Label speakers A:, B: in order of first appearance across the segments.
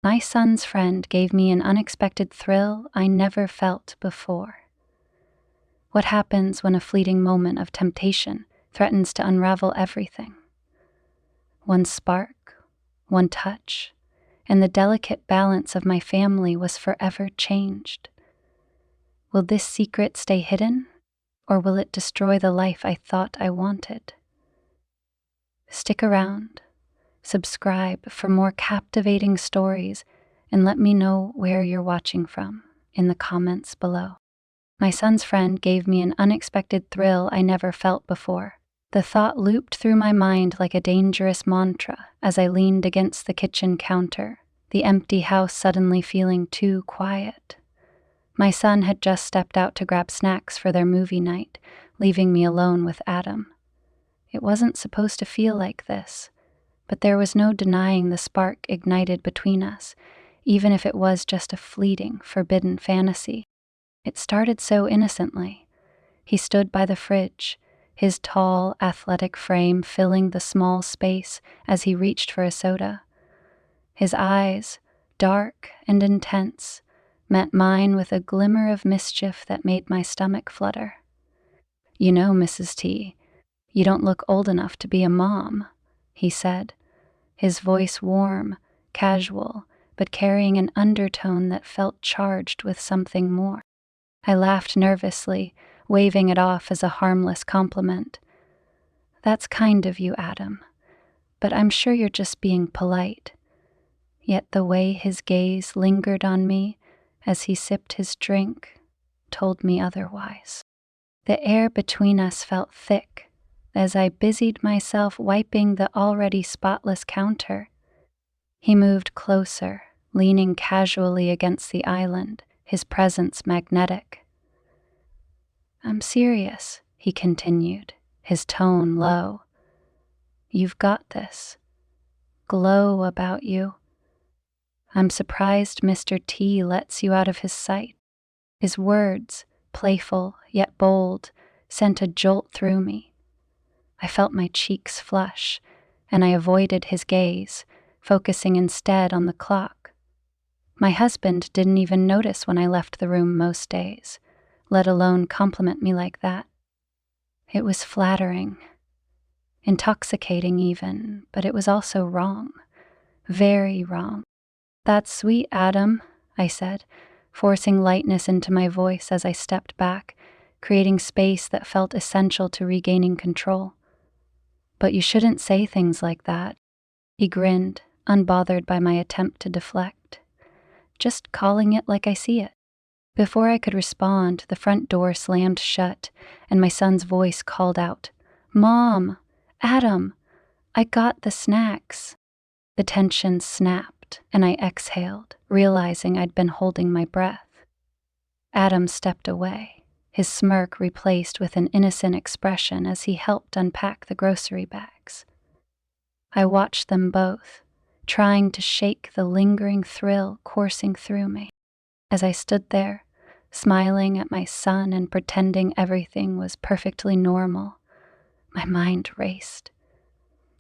A: My son's friend gave me an unexpected thrill I never felt before. What happens when a fleeting moment of temptation threatens to unravel everything? One spark, one touch, and the delicate balance of my family was forever changed. Will this secret stay hidden, or will it destroy the life I thought I wanted? Stick around, subscribe for more captivating stories, and let me know where you're watching from in the comments below. My son's friend gave me an unexpected thrill I never felt before. The thought looped through my mind like a dangerous mantra as I leaned against the kitchen counter, the empty house suddenly feeling too quiet. My son had just stepped out to grab snacks for their movie night, leaving me alone with Adam. It wasn't supposed to feel like this, but there was no denying the spark ignited between us, even if it was just a fleeting, forbidden fantasy. It started so innocently. He stood by the fridge, his tall, athletic frame filling the small space as he reached for a soda. His eyes, dark and intense, met mine with a glimmer of mischief that made my stomach flutter. "You know, Mrs. T, you don't look old enough to be a mom," he said, his voice warm, casual, but carrying an undertone that felt charged with something more. I laughed nervously, waving it off as a harmless compliment. "That's kind of you, Adam, but I'm sure you're just being polite." Yet the way his gaze lingered on me as he sipped his drink told me otherwise. The air between us felt thick as I busied myself wiping the already spotless counter. He moved closer, leaning casually against the island, his presence magnetic. "I'm serious," he continued, his tone low. "You've got this. Glow about you. I'm surprised Mr. T lets you out of his sight." His words, playful yet bold, sent a jolt through me. I felt my cheeks flush, and I avoided his gaze, focusing instead on the clock. My husband didn't even notice when I left the room most days, let alone compliment me like that. It was flattering, intoxicating even, but it was also wrong, very wrong. "That's sweet, Adam," I said, forcing lightness into my voice as I stepped back, creating space that felt essential to regaining control. "But you shouldn't say things like that." He grinned, unbothered by my attempt to deflect. "Just calling it like I see it." Before I could respond, the front door slammed shut, and my son's voice called out, "Mom! Adam! I got the snacks." The tension snapped, and I exhaled, realizing I'd been holding my breath. Adam stepped away, his smirk replaced with an innocent expression as he helped unpack the grocery bags. I watched them both, trying to shake the lingering thrill coursing through me. As I stood there, smiling at my son and pretending everything was perfectly normal, my mind raced.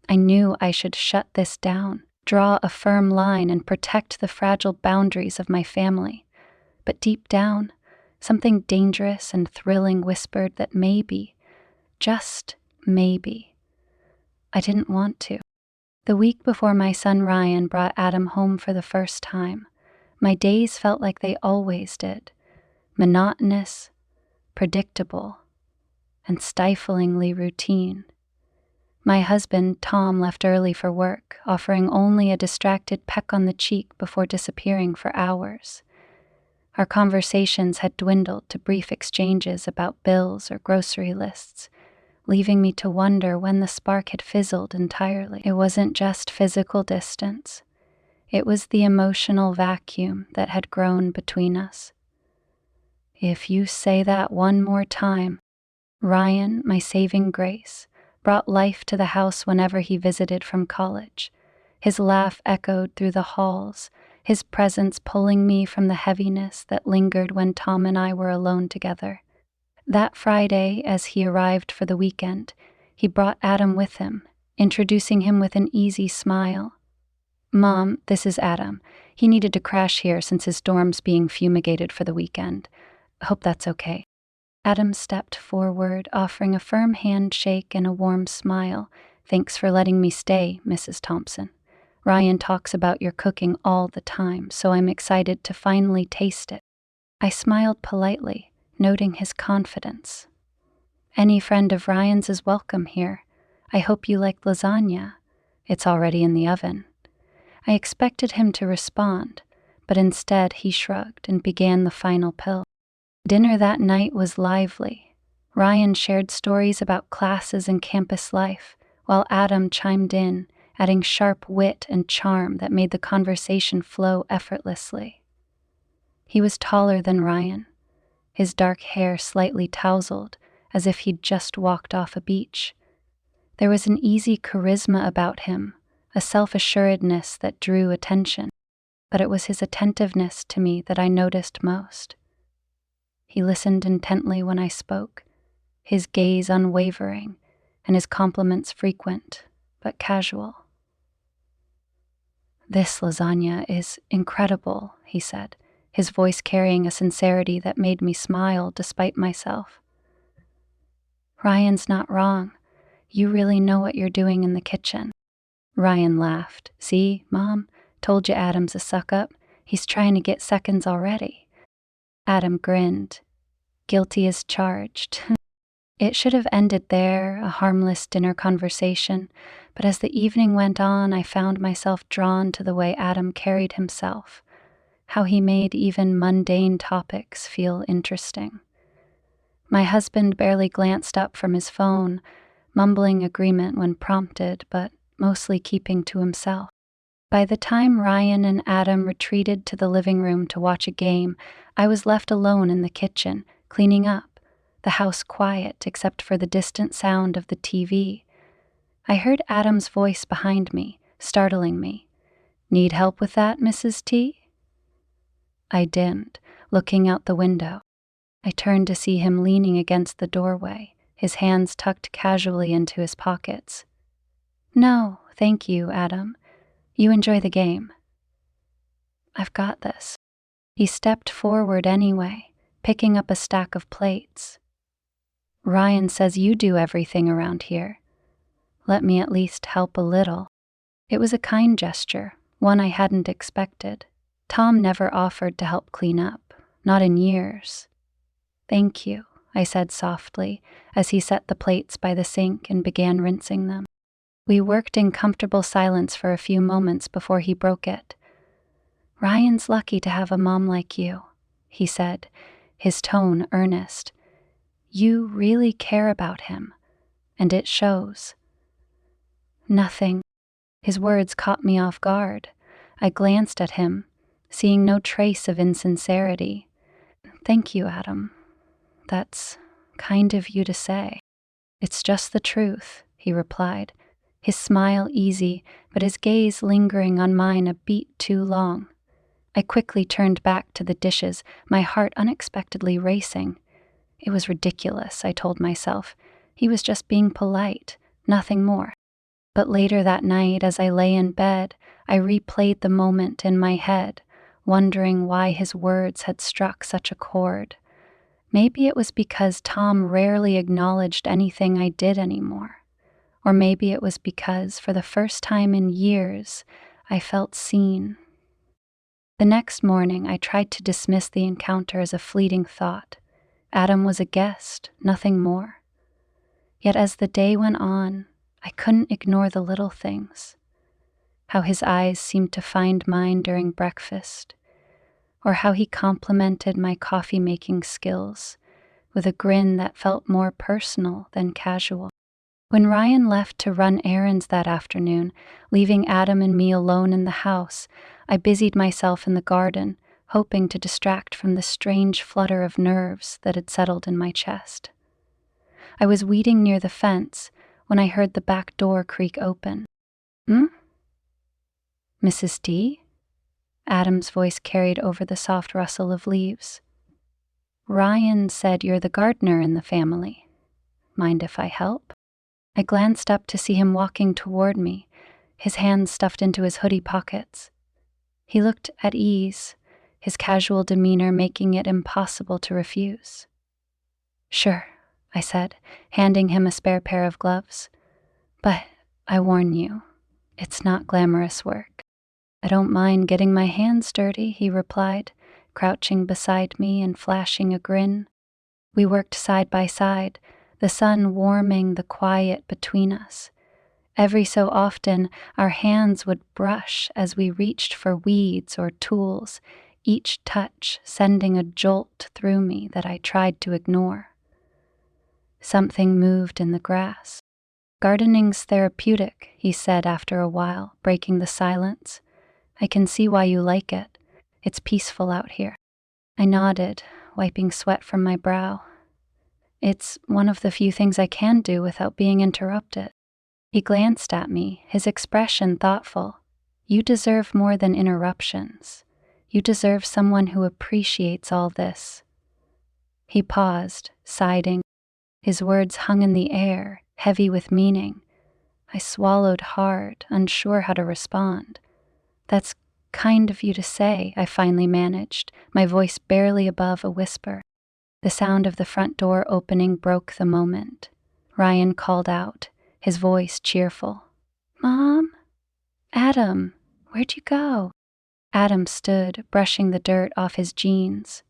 A: I knew I should shut this down, draw a firm line, and protect the fragile boundaries of my family. But deep down, something dangerous and thrilling whispered that maybe, just maybe, I didn't want to. The week before my son Ryan brought Adam home for the first time, my days felt like they always did, monotonous, predictable, and stiflingly routine. My husband, Tom, left early for work, offering only a distracted peck on the cheek before disappearing for hours. Our conversations had dwindled to brief exchanges about bills or grocery lists, leaving me to wonder when the spark had fizzled entirely. It wasn't just physical distance. It was the emotional vacuum that had grown between us. "If you say that one more time," Ryan, my saving grace, brought life to the house whenever he visited from college. His laugh echoed through the halls, his presence pulling me from the heaviness that lingered when Tom and I were alone together. That Friday, as he arrived for the weekend, he brought Adam with him, introducing him with an easy smile. "Mom, this is Adam. He needed to crash here since his dorm's being fumigated for the weekend. Hope that's okay. Adam stepped forward, offering a firm handshake and a warm smile. Thanks for letting me stay, Mrs. Thompson. Ryan talks about your cooking all the time, so I'm excited to finally taste it. I smiled politely, noting his confidence. Any friend of Ryan's is welcome here. I hope you like lasagna. It's already in the oven. I expected him to respond, but instead he shrugged and began the final pill. Dinner that night was lively. Ryan shared stories about classes and campus life, while Adam chimed in, adding sharp wit and charm that made the conversation flow effortlessly. He was taller than Ryan, his dark hair slightly tousled, as if he'd just walked off a beach. There was an easy charisma about him, a self-assuredness that drew attention, but it was his attentiveness to me that I noticed most. He listened intently when I spoke, his gaze unwavering, and his compliments frequent, but casual. "This lasagna is incredible," he said, his voice carrying a sincerity that made me smile despite myself. "Ryan's not wrong. You really know what you're doing in the kitchen." Ryan laughed. "See, Mom? Told you Adam's a suck-up. He's trying to get seconds already." Adam grinned. Guilty as charged. It should have ended there, a harmless dinner conversation, but as the evening went on, I found myself drawn to the way Adam carried himself, how he made even mundane topics feel interesting. My husband barely glanced up from his phone, mumbling agreement when prompted, but mostly keeping to himself. By the time Ryan and Adam retreated to the living room to watch a game, I was left alone in the kitchen, cleaning up, the house quiet except for the distant sound of the TV. I heard Adam's voice behind me, startling me. "Need help with that, Mrs. T?" I dimmed, looking out the window. I turned to see him leaning against the doorway, his hands tucked casually into his pockets. "No, thank you, Adam. You enjoy the game." "I've got this." He stepped forward anyway, picking up a stack of plates. "Ryan says you do everything around here. Let me at least help a little." It was a kind gesture, one I hadn't expected. Tom never offered to help clean up, not in years. "Thank you," I said softly, as he set the plates by the sink and began rinsing them. We worked in comfortable silence for a few moments before he broke it. "Ryan's lucky to have a mom like you," he said, his tone earnest. "You really care about him, and it shows." "Nothing." His words caught me off guard. I glanced at him, seeing no trace of insincerity. "Thank you, Adam. That's kind of you to say." "It's just the truth," he replied, his smile easy, but his gaze lingering on mine a beat too long. I quickly turned back to the dishes, my heart unexpectedly racing. It was ridiculous, I told myself. He was just being polite, nothing more. But later that night, as I lay in bed, I replayed the moment in my head, wondering why his words had struck such a chord. Maybe it was because Tom rarely acknowledged anything I did anymore. Or maybe it was because, for the first time in years, I felt seen. The next morning, I tried to dismiss the encounter as a fleeting thought. Adam was a guest, nothing more. Yet as the day went on, I couldn't ignore the little things. How his eyes seemed to find mine during breakfast, or how he complimented my coffee-making skills with a grin that felt more personal than casual. When Ryan left to run errands that afternoon, leaving Adam and me alone in the house, I busied myself in the garden, hoping to distract from the strange flutter of nerves that had settled in my chest. I was weeding near the fence when I heard the back door creak open. "Mrs. T?" Adam's voice carried over the soft rustle of leaves. "Ryan said you're the gardener in the family. Mind if I help?" I glanced up to see him walking toward me, his hands stuffed into his hoodie pockets. He looked at ease, his casual demeanor making it impossible to refuse. "Sure," I said, handing him a spare pair of gloves. "But I warn you, it's not glamorous work." "I don't mind getting my hands dirty," he replied, crouching beside me and flashing a grin. We worked side by side, the sun warming the quiet between us. Every so often, our hands would brush as we reached for weeds or tools, each touch sending a jolt through me that I tried to ignore. Something moved in the grass. "Gardening's therapeutic," he said after a while, breaking the silence. "I can see why you like it. It's peaceful out here." I nodded, wiping sweat from my brow. "It's one of the few things I can do without being interrupted." He glanced at me, his expression thoughtful. "You deserve more than interruptions. You deserve someone who appreciates all this." He paused, siding. His words hung in the air, heavy with meaning. I swallowed hard, unsure how to respond. "That's kind of you to say," I finally managed, my voice barely above a whisper. The sound of the front door opening broke the moment. Ryan called out, his voice cheerful. "Mom? Adam, where'd you go?" Adam stood, brushing the dirt off his jeans.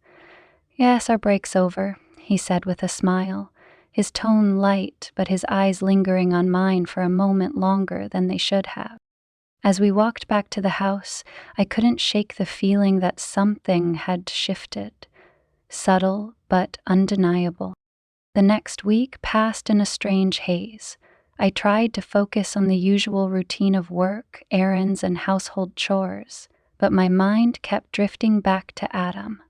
A: "Yes, our break's over," he said with a smile, his tone light but his eyes lingering on mine for a moment longer than they should have. As we walked back to the house, I couldn't shake the feeling that something had shifted, subtle but undeniable. The next week passed in a strange haze. I tried to focus on the usual routine of work, errands, and household chores, but my mind kept drifting back to Adam.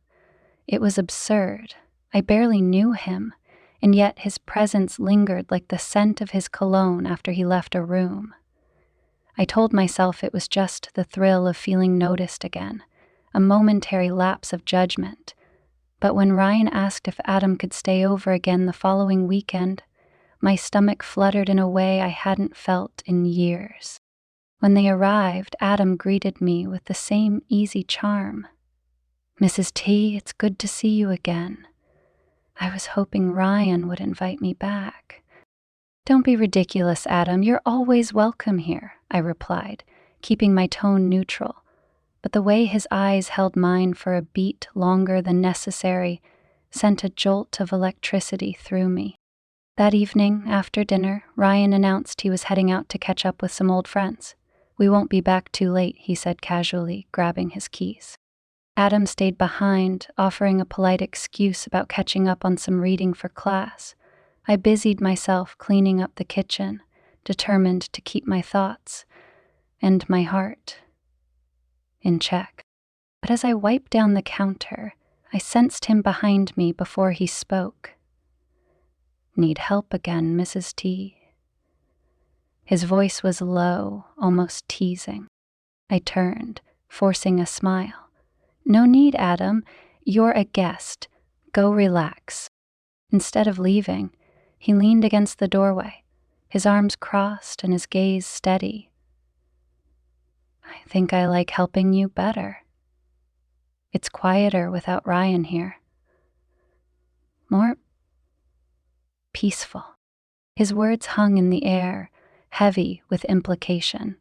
A: It was absurd. I barely knew him, and yet his presence lingered like the scent of his cologne after he left a room. I told myself it was just the thrill of feeling noticed again, a momentary lapse of judgment. But when Ryan asked if Adam could stay over again the following weekend, my stomach fluttered in a way I hadn't felt in years. When they arrived, Adam greeted me with the same easy charm. "Mrs. T, it's good to see you again. I was hoping Ryan would invite me back." "Don't be ridiculous, Adam. You're always welcome here," I replied, keeping my tone neutral. But the way his eyes held mine for a beat longer than necessary sent a jolt of electricity through me. That evening, after dinner, Ryan announced he was heading out to catch up with some old friends. "We won't be back too late," he said casually, grabbing his keys. Adam stayed behind, offering a polite excuse about catching up on some reading for class. I busied myself cleaning up the kitchen, determined to keep my thoughts and my heart in check. But as I wiped down the counter, I sensed him behind me before he spoke. "Need help again, Mrs. T." His voice was low, almost teasing. I turned, forcing a smile. "No need, Adam. You're a guest. Go relax." Instead of leaving, he leaned against the doorway, his arms crossed and his gaze steady. "I think I like helping you better. It's quieter without Ryan here. More peaceful." His words hung in the air, heavy with implication.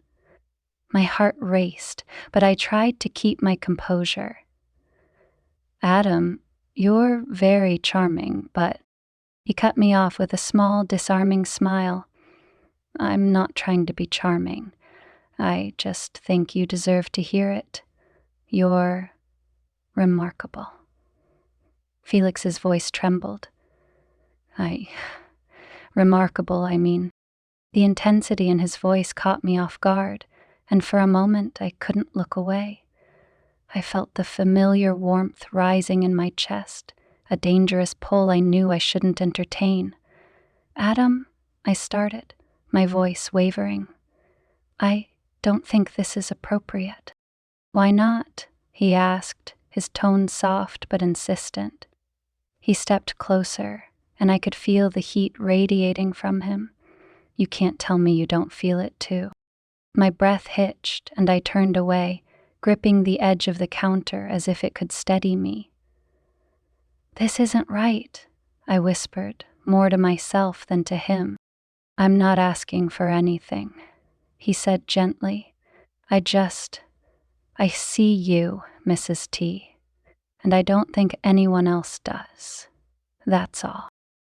A: My heart raced, but I tried to keep my composure. "Adam, you're very charming, but..." He cut me off with a small, disarming smile. "I'm not trying to be charming. I just think you deserve to hear it. You're remarkable." Felix's voice trembled. Remarkable, I mean." The intensity in his voice caught me off guard, and for a moment I couldn't look away. I felt the familiar warmth rising in my chest, a dangerous pull I knew I shouldn't entertain. "Adam," I started, my voice wavering. "I don't think this is appropriate." "Why not?" he asked, his tone soft but insistent. He stepped closer, and I could feel the heat radiating from him. "You can't tell me you don't feel it too." My breath hitched, and I turned away, gripping the edge of the counter as if it could steady me. "This isn't right," I whispered, more to myself than to him. "I'm not asking for anything," he said gently. I see you, Mrs. T, and I don't think anyone else does. That's all."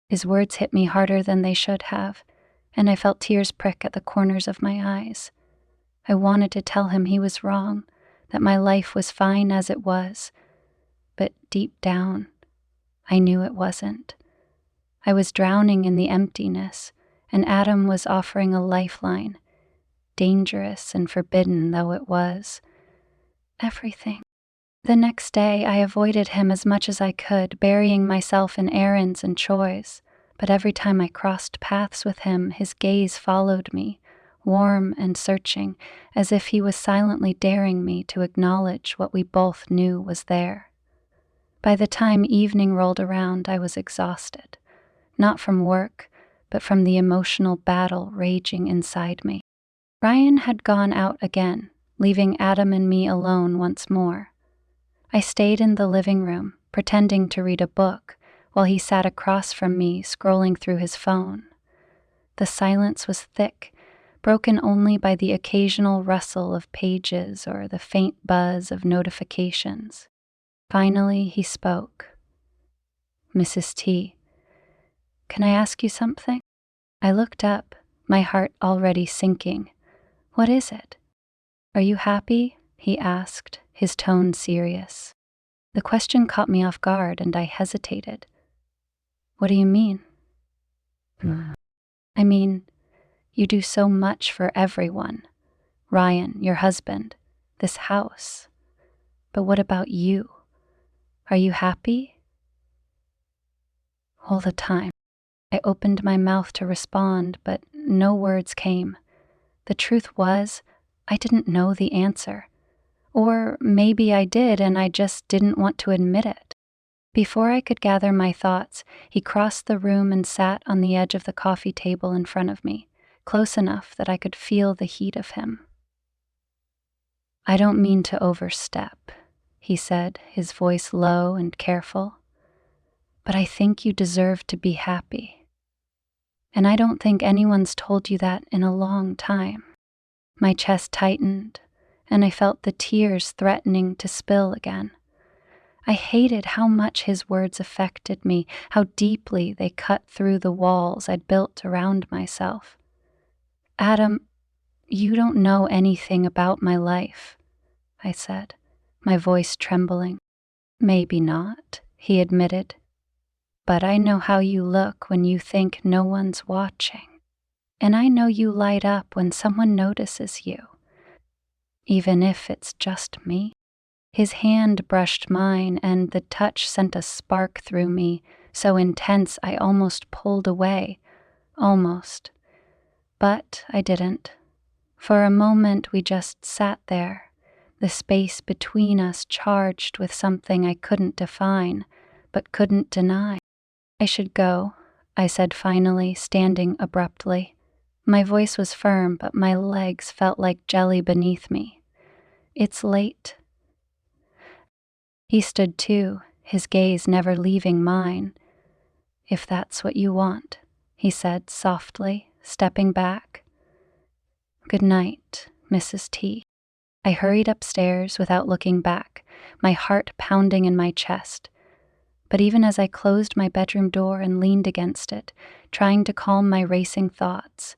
A: His words hit me harder than they should have, and I felt tears prick at the corners of my eyes. I wanted to tell him he was wrong, that my life was fine as it was, but deep down, I knew it wasn't. I was drowning in the emptiness, and Adam was offering a lifeline, dangerous and forbidden though it was. Everything. The next day, I avoided him as much as I could, burying myself in errands and chores. But every time I crossed paths with him, his gaze followed me, warm and searching, as if he was silently daring me to acknowledge what we both knew was there. By the time evening rolled around, I was exhausted, not from work, but from the emotional battle raging inside me. Ryan had gone out again, leaving Adam and me alone once more. I stayed in the living room, pretending to read a book, while he sat across from me, scrolling through his phone. The silence was thick, broken only by the occasional rustle of pages or the faint buzz of notifications. Finally, he spoke. "Mrs. T, can I ask you something?" I looked up, my heart already sinking. "What is it?" "Are you happy?" he asked, his tone serious. The question caught me off guard, and I hesitated. "What do you mean?" "I mean, you do so much for everyone. Ryan, your husband, this house. But what about you? Are you happy?" All the time. I opened my mouth to respond, but no words came. The truth was, I didn't know the answer. Or maybe I did, and I just didn't want to admit it. Before I could gather my thoughts, he crossed the room and sat on the edge of the coffee table in front of me, close enough that I could feel the heat of him. "I don't mean to overstep," he said, his voice low and careful, "but I think you deserve to be happy. And I don't think anyone's told you that in a long time." My chest tightened, and I felt the tears threatening to spill again. I hated how much his words affected me, how deeply they cut through the walls I'd built around myself. "Adam, you don't know anything about my life," I said, my voice trembling. "Maybe not," he admitted, "but I know how you look when you think no one's watching. And I know you light up when someone notices you, even if it's just me." His hand brushed mine, and the touch sent a spark through me, so intense I almost pulled away. Almost. But I didn't. For a moment we just sat there, the space between us charged with something I couldn't define, but couldn't deny. "I should go," I said finally, standing abruptly. My voice was firm, but my legs felt like jelly beneath me. "It's late." He stood too, his gaze never leaving mine. "If that's what you want," he said softly, stepping back. "Good night, Mrs. T." I hurried upstairs without looking back, my heart pounding in my chest. But even as I closed my bedroom door and leaned against it, trying to calm my racing thoughts,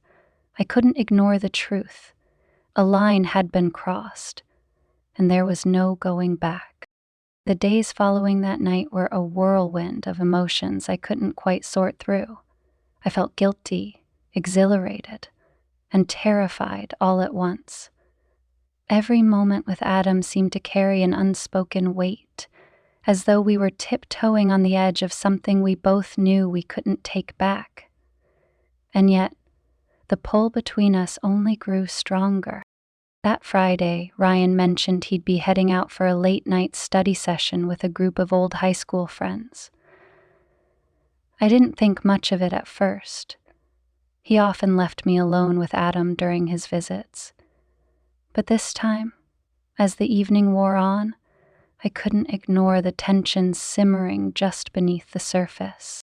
A: I couldn't ignore the truth. A line had been crossed, and there was no going back. The days following that night were a whirlwind of emotions I couldn't quite sort through. I felt guilty, exhilarated, and terrified all at once. Every moment with Adam seemed to carry an unspoken weight, as though we were tiptoeing on the edge of something we both knew we couldn't take back. And yet, the pull between us only grew stronger. That Friday, Ryan mentioned he'd be heading out for a late-night study session with a group of old high school friends. I didn't think much of it at first. He often left me alone with Adam during his visits. But this time, As the evening wore on, I couldn't ignore the tension simmering just beneath the surface.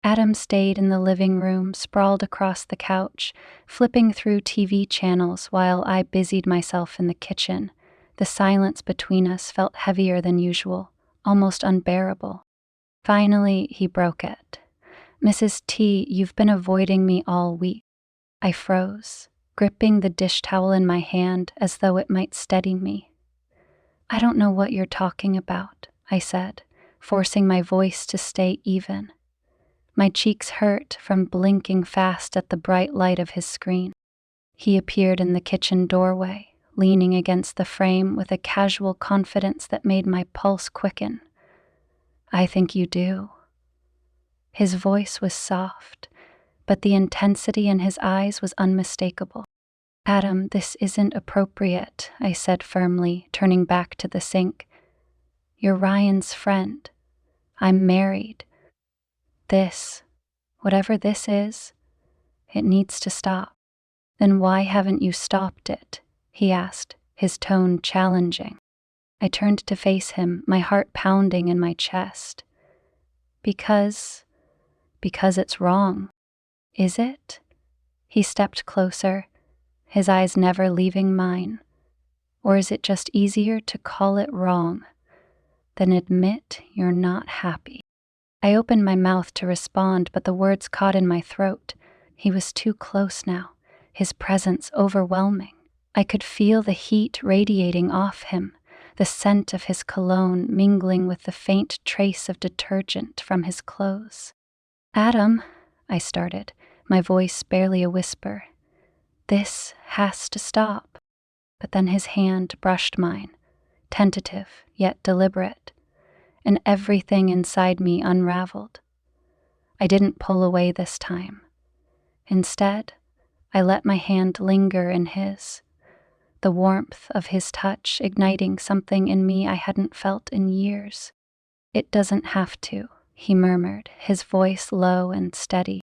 A: Adam stayed in the living room, sprawled across the couch, flipping through TV channels while I busied myself in the kitchen. The silence between us felt heavier than usual, almost unbearable. Finally, he broke it. "Mrs. T, you've been avoiding me all week." I froze, gripping the dish towel in my hand as though it might steady me. "I don't know what you're talking about," I said, forcing my voice to stay even. My cheeks hurt from blinking fast at the bright light of his screen. He appeared in the kitchen doorway, leaning against the frame with a casual confidence that made my pulse quicken. "I think you do." His voice was soft, but the intensity in his eyes was unmistakable. "Adam, this isn't appropriate," I said firmly, turning back to the sink. "You're Ryan's friend. I'm married. Whatever this is, it needs to stop." "Then why haven't you stopped it?" he asked, his tone challenging. I turned to face him, my heart pounding in my chest. Because it's wrong." "Is it?" He stepped closer, his eyes never leaving mine. "Or is it just easier to call it wrong than admit you're not happy?" I opened my mouth to respond, but the words caught in my throat. He was too close now, his presence overwhelming. I could feel the heat radiating off him, the scent of his cologne mingling with the faint trace of detergent from his clothes. "Adam," I started, my voice barely a whisper. "This has to stop." But then his hand brushed mine, tentative yet deliberate, and everything inside me unraveled. I didn't pull away this time. Instead, I let my hand linger in his, the warmth of his touch igniting something in me I hadn't felt in years. "It doesn't have to," he murmured, his voice low and steady.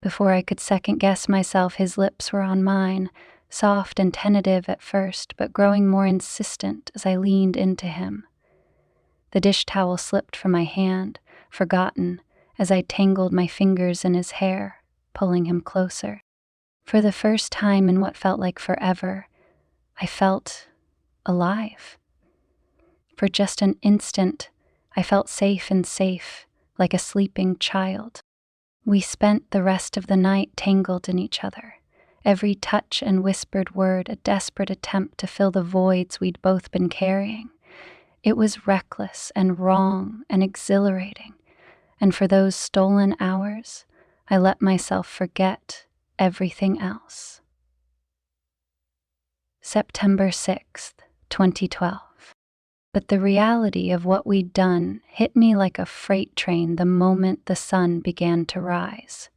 A: Before I could second-guess myself, his lips were on mine, soft and tentative at first, but growing more insistent as I leaned into him. The dish towel slipped from my hand, forgotten, as I tangled my fingers in his hair, pulling him closer. For the first time in what felt like forever, I felt alive. For just an instant, I felt safe, like a sleeping child. We spent the rest of the night tangled in each other, every touch and whispered word a desperate attempt to fill the voids we'd both been carrying. It was reckless and wrong and exhilarating, and for those stolen hours, I let myself forget everything else. September 6th, 2012. But the reality of what we'd done hit me like a freight train the moment the sun began to rise.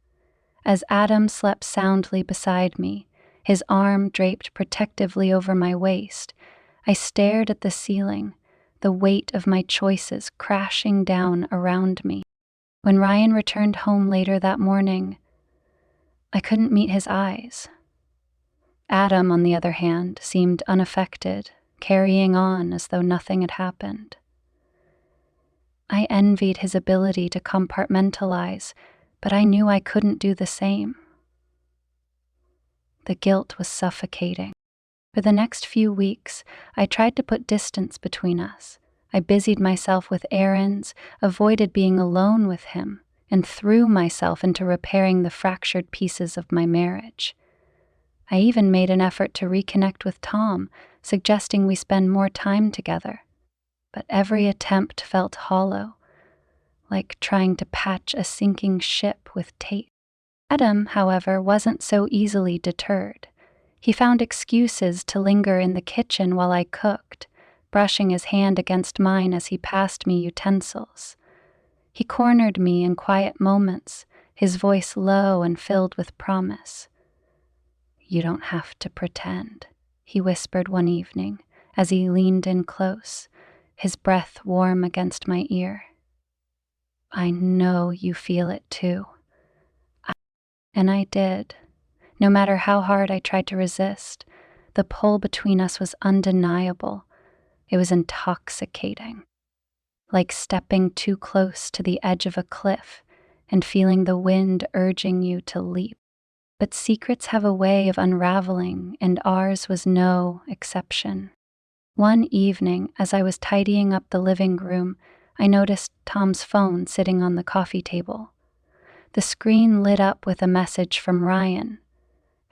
A: As Adam slept soundly beside me, his arm draped protectively over my waist, I stared at the ceiling, the weight of my choices crashing down around me. When Ryan returned home later that morning, I couldn't meet his eyes. Adam, on the other hand, seemed unaffected, carrying on as though nothing had happened. I envied his ability to compartmentalize, but I knew I couldn't do the same. The guilt was suffocating. For the next few weeks, I tried to put distance between us. I busied myself with errands, avoided being alone with him, and threw myself into repairing the fractured pieces of my marriage. I even made an effort to reconnect with Tom, suggesting we spend more time together. But every attempt felt hollow, like trying to patch a sinking ship with tape. Adam, however, wasn't so easily deterred. He found excuses to linger in the kitchen while I cooked, brushing his hand against mine as he passed me utensils. He cornered me in quiet moments, his voice low and filled with promise. "You don't have to pretend," he whispered one evening as he leaned in close, his breath warm against my ear. "I know you feel it too." And I did. No matter how hard I tried to resist, the pull between us was undeniable. It was intoxicating, like stepping too close to the edge of a cliff and feeling the wind urging you to leap. But secrets have a way of unraveling, and ours was no exception. One evening, as I was tidying up the living room, I noticed Tom's phone sitting on the coffee table. The screen lit up with a message from Ryan.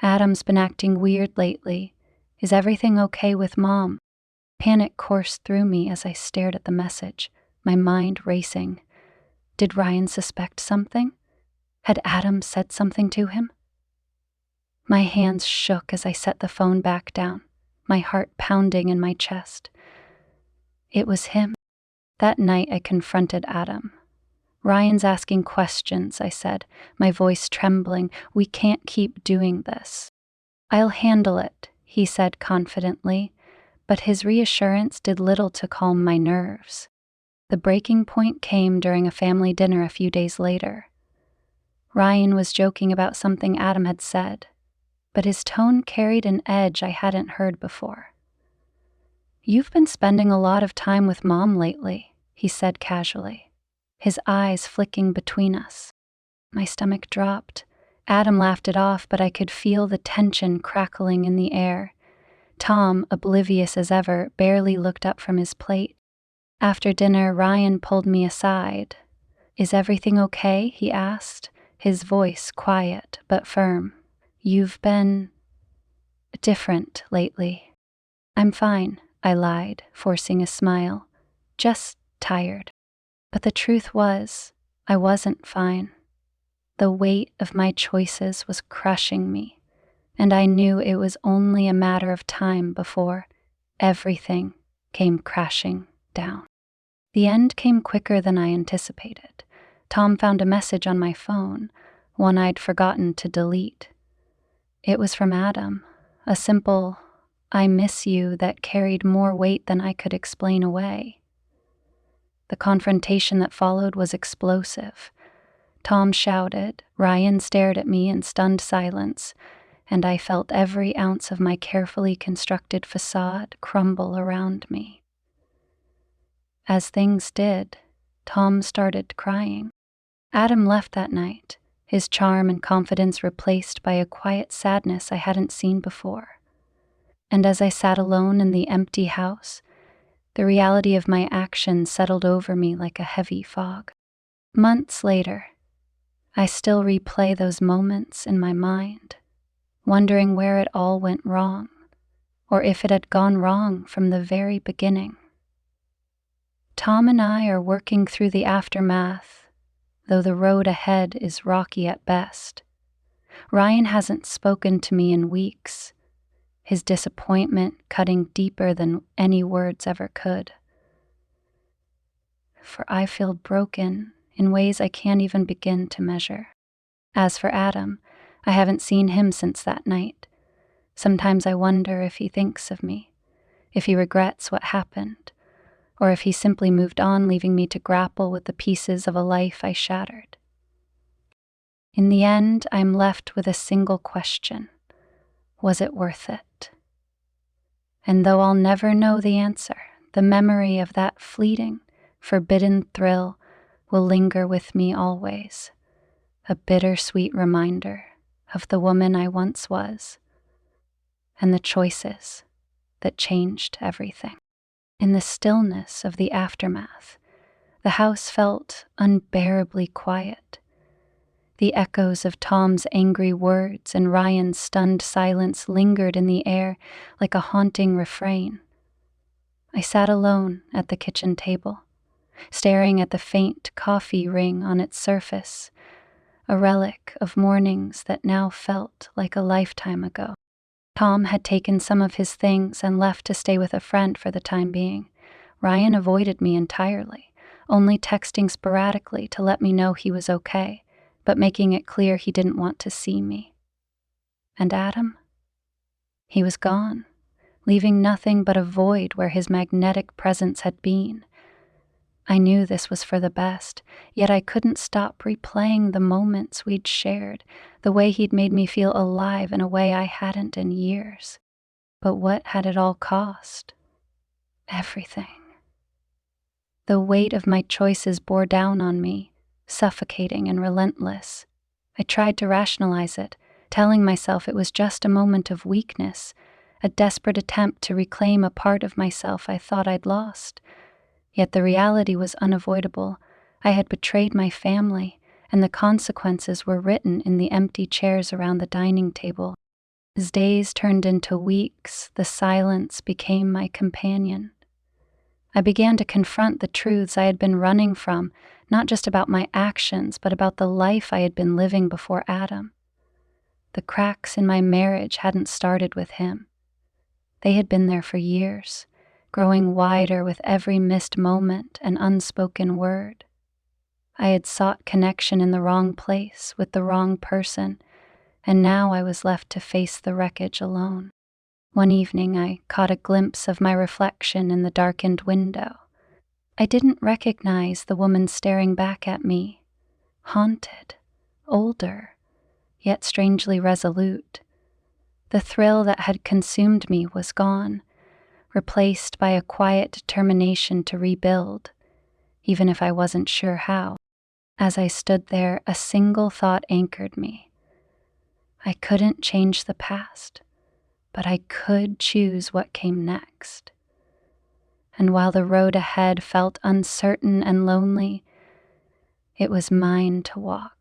A: "Adam's been acting weird lately. Is everything okay with Mom?" Panic coursed through me as I stared at the message, my mind racing. Did Ryan suspect something? Had Adam said something to him? My hands shook as I set the phone back down, my heart pounding in my chest. It was him. That night I confronted Adam. "Ryan's asking questions," I said, my voice trembling. "We can't keep doing this." "I'll handle it," he said confidently, but his reassurance did little to calm my nerves. The breaking point came during a family dinner a few days later. Ryan was joking about something Adam had said, but his tone carried an edge I hadn't heard before. "You've been spending a lot of time with Mom lately," he said casually, his eyes flicking between us. My stomach dropped. Adam laughed it off, but I could feel the tension crackling in the air. Tom, oblivious as ever, barely looked up from his plate. After dinner, Ryan pulled me aside. "Is everything okay?" he asked, his voice quiet but firm. "You've been different lately." "I'm fine," I lied, forcing a smile. "Just tired." But the truth was, I wasn't fine. The weight of my choices was crushing me, and I knew it was only a matter of time before everything came crashing down. The end came quicker than I anticipated. Tom found a message on my phone, one I'd forgotten to delete. It was from Adam, a simple "I miss you" that carried more weight than I could explain away. The confrontation that followed was explosive. Tom shouted, Ryan stared at me in stunned silence, and I felt every ounce of my carefully constructed facade crumble around me. As things did, Tom started crying. Adam left that night, his charm and confidence replaced by a quiet sadness I hadn't seen before. And as I sat alone in the empty house, the reality of my actions settled over me like a heavy fog. Months later, I still replay those moments in my mind, wondering where it all went wrong, or if it had gone wrong from the very beginning. Tom and I are working through the aftermath, though the road ahead is rocky at best. Ryan hasn't spoken to me in weeks, his disappointment cutting deeper than any words ever could. For I feel broken in ways I can't even begin to measure. As for Adam, I haven't seen him since that night. Sometimes I wonder if he thinks of me, if he regrets what happened, or if he simply moved on, leaving me to grapple with the pieces of a life I shattered. In the end, I'm left with a single question. Was it worth it? And though I'll never know the answer, the memory of that fleeting, forbidden thrill will linger with me always, a bittersweet reminder of the woman I once was and the choices that changed everything. In the stillness of the aftermath, the house felt unbearably quiet. The echoes of Tom's angry words and Ryan's stunned silence lingered in the air like a haunting refrain. I sat alone at the kitchen table, staring at the faint coffee ring on its surface, a relic of mornings that now felt like a lifetime ago. Tom had taken some of his things and left to stay with a friend for the time being. Ryan avoided me entirely, only texting sporadically to let me know he was okay, but making it clear he didn't want to see me. And Adam? He was gone, leaving nothing but a void where his magnetic presence had been. I knew this was for the best, yet I couldn't stop replaying the moments we'd shared, the way he'd made me feel alive in a way I hadn't in years. But what had it all cost? everything. The weight of my choices bore down on me, suffocating and relentless. I tried to rationalize it, telling myself it was just a moment of weakness, a desperate attempt to reclaim a part of myself I thought I'd lost. Yet the reality was unavoidable. I had betrayed my family, and the consequences were written in the empty chairs around the dining table. As days turned into weeks, the silence became my companion. I began to confront the truths I had been running from, not just about my actions, but about the life I had been living before Adam. The cracks in my marriage hadn't started with him. They had been there for years, growing wider with every missed moment and unspoken word. I had sought connection in the wrong place with the wrong person, and now I was left to face the wreckage alone. One evening, I caught a glimpse of my reflection in the darkened window. I didn't recognize the woman staring back at me, haunted, older, yet strangely resolute. The thrill that had consumed me was gone, replaced by a quiet determination to rebuild, even if I wasn't sure how. As I stood there, a single thought anchored me. I couldn't change the past, but I could choose what came next. And while the road ahead felt uncertain and lonely, it was mine to walk.